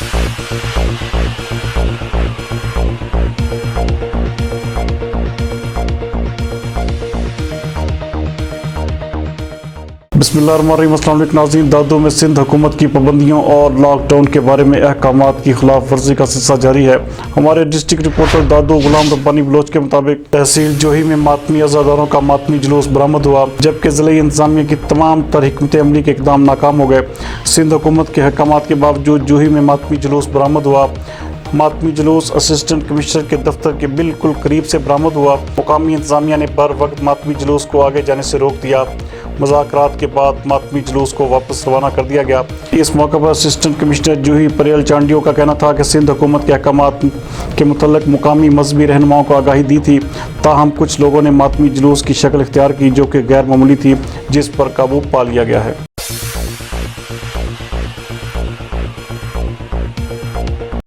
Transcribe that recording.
بسم اللہ الرحمن الرحیم۔ السلام علیکم ناظرین، دادو میں سندھ حکومت کی پابندیوں اور لاک ڈاؤن کے بارے میں احکامات کی خلاف ورزی کا سلسلہ جاری ہے۔ ہمارے ڈسٹرکٹ رپورٹر دادو غلام ربانی بلوچ کے مطابق تحصیل جوہی میں ماتمی عزاداروں کا ماتمی جلوس برآمد ہوا، جبکہ ضلعی انتظامیہ کی تمام تر حکمت عملی کے اقدام ناکام ہو گئے۔ سندھ حکومت کے احکامات کے باوجود جوہی میں ماتمی جلوس برآمد ہوا۔ ماتمی جلوس اسسٹنٹ کمشنر کے دفتر کے بالکل قریب سے برآمد ہوا۔ مقامی انتظامیہ نے بر وقت ماتمی جلوس کو آگے جانے سے روک دیا۔ مذاکرات کے بعد ماتمی جلوس کو واپس روانہ کر دیا گیا۔ اس موقع پر اسسٹنٹ کمشنر جوہی پریل چانڈیو کا کہنا تھا کہ سندھ حکومت کے احکامات کے متعلق مقامی مذہبی رہنماؤں کو آگاہی دی تھی، تاہم کچھ لوگوں نے ماتمی جلوس کی شکل اختیار کی جو کہ غیر معمولی تھی، جس پر قابو پا لیا گیا ہے۔